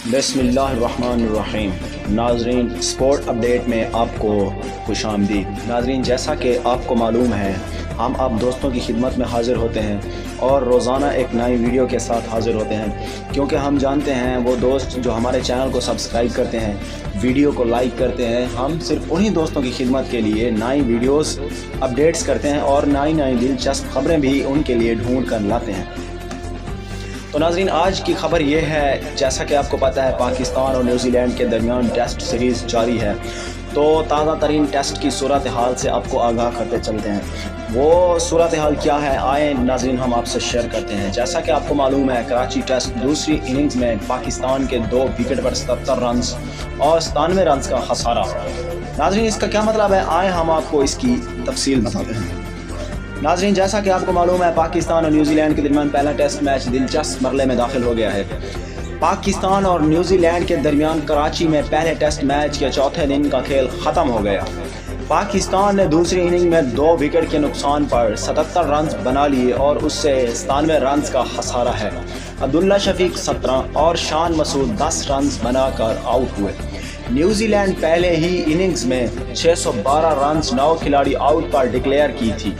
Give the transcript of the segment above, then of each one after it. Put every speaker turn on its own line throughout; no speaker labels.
بسم اللہ الرحمن الرحیم۔ ناظرین، سپورٹ اپڈیٹ میں آپ کو خوش آمدید۔ ناظرین، جیسا کہ آپ کو معلوم ہے، ہم آپ دوستوں کی خدمت میں حاضر ہوتے ہیں اور روزانہ ایک نئی ویڈیو کے ساتھ حاضر ہوتے ہیں، کیونکہ ہم جانتے ہیں وہ دوست جو ہمارے چینل کو سبسکرائب کرتے ہیں، ویڈیو کو لائک کرتے ہیں، ہم صرف انہی دوستوں کی خدمت کے لیے نئی ویڈیوز اپڈیٹس کرتے ہیں اور نئی دلچسپ خبریں بھی ان کے لیے ڈھونڈ کر لاتے ہیں۔ تو ناظرین، آج کی خبر یہ ہے، جیسا کہ آپ کو پتہ ہے پاکستان اور نیوزی لینڈ کے درمیان ٹیسٹ سیریز جاری ہے، تو تازہ ترین ٹیسٹ کی صورتحال سے آپ کو آگاہ کرتے چلتے ہیں۔ وہ صورتحال کیا ہے، آئے ناظرین ہم آپ سے شیئر کرتے ہیں۔ جیسا کہ آپ کو معلوم ہے، کراچی ٹیسٹ دوسری اننگز میں پاکستان کے 2 وکٹ پر 77 رنز اور 97 رنز کا خسارہ۔ ناظرین، اس کا کیا مطلب ہے، آئے ہم آپ کو اس کی تفصیل بتاتے ہیں۔ ناظرین، جیسا کہ آپ کو معلوم ہے، پاکستان اور نیوزی لینڈ کے درمیان پہلا ٹیسٹ میچ دلچسپ مرحلے میں داخل ہو گیا ہے۔ پاکستان اور نیوزی لینڈ کے درمیان کراچی میں پہلے ٹیسٹ میچ کے چوتھے دن کا کھیل ختم ہو گیا۔ پاکستان نے دوسری اننگ میں 2 وکٹ کے نقصان پر 77 رنز بنا لیے اور اس سے 97 رنز کا خسارہ ہے۔ عبداللہ شفیق 17 اور شان مسعود 10 رنز بنا کر آؤٹ ہوئے۔ نیوزی لینڈ پہلے ہی اننگز میں 612 رنز 9 کھلاڑی آؤٹ پر ڈکلیئر کی تھی۔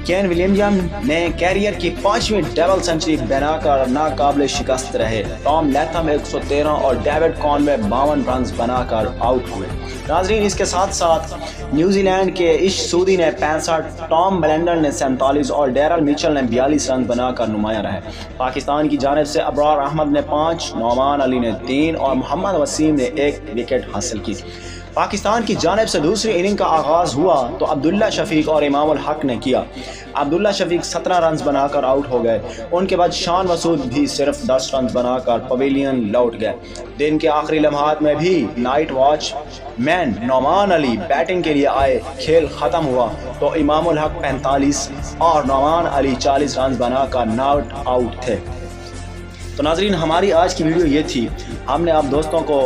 کین ولیمزن نے کیریئر کی 5ویں ڈبل سنچری بنا کر ناقابل شکست رہے۔ ٹام لیتھم 113 اور ڈیوڈ کانوے 52 رنز بنا کر آؤٹ ہوئے۔ ناظرین، اس کے ساتھ ساتھ نیوزی لینڈ کے عش سودی نے 65، ٹام بلینڈر نے 47 اور ڈیرل میچل نے 42 رنز بنا کر نمایاں رہے۔ پاکستان کی جانب سے ابرار احمد نے 5، نعمان علی نے 3 اور محمد وسیم نے 1 وکٹ حاصل کی۔ پاکستان کی جانب سے دوسری اننگ کا آغاز ہوا تو عبداللہ شفیق اور امام الحق نے کیا۔ عبداللہ شفیق 17 رنز بنا کر آؤٹ ہو گئے۔ ان کے بعد شان مسعود بھی صرف 10 رنز بنا کر پویلین لوٹ گئے۔ دن کے آخری لمحات میں بھی نائٹ واچ مین نعمان علی بیٹنگ کے لیے آئے۔ کھیل ختم ہوا تو امام الحق 45 اور نعمان علی 40 رنز بنا کر ناٹ آؤٹ تھے۔ تو ناظرین، ہماری آج کی ویڈیو یہ تھی۔ ہم نے آپ دوستوں کو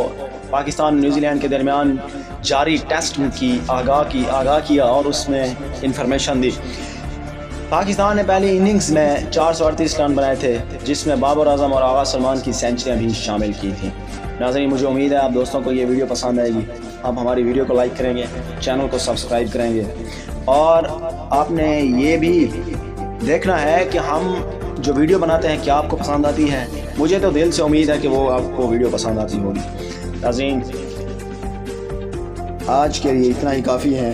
پاکستان نیوزی لینڈ کے درمیان جاری ٹیسٹ کی آگاہ کیا اور اس میں انفارمیشن دی۔ پاکستان نے پہلی اننگز میں 438 رن بنائے تھے، جس میں بابر اعظم اور آغا سلمان کی سینچریاں بھی شامل کی تھیں۔ ناظرین، مجھے امید ہے آپ دوستوں کو یہ ویڈیو پسند آئے گی۔ آپ ہماری ویڈیو کو لائک کریں گے، چینل کو سبسکرائب کریں گے، اور آپ نے یہ بھی دیکھنا ہے کہ ہم جو ویڈیو بناتے ہیں کیا آپ کو پسند آتی ہے۔ مجھے تو دل سے امید ہے کہ وہ آپ کو ویڈیو پسند آتی ہوگی۔ ناظرین، آج کے لیے اتنا ہی کافی ہے۔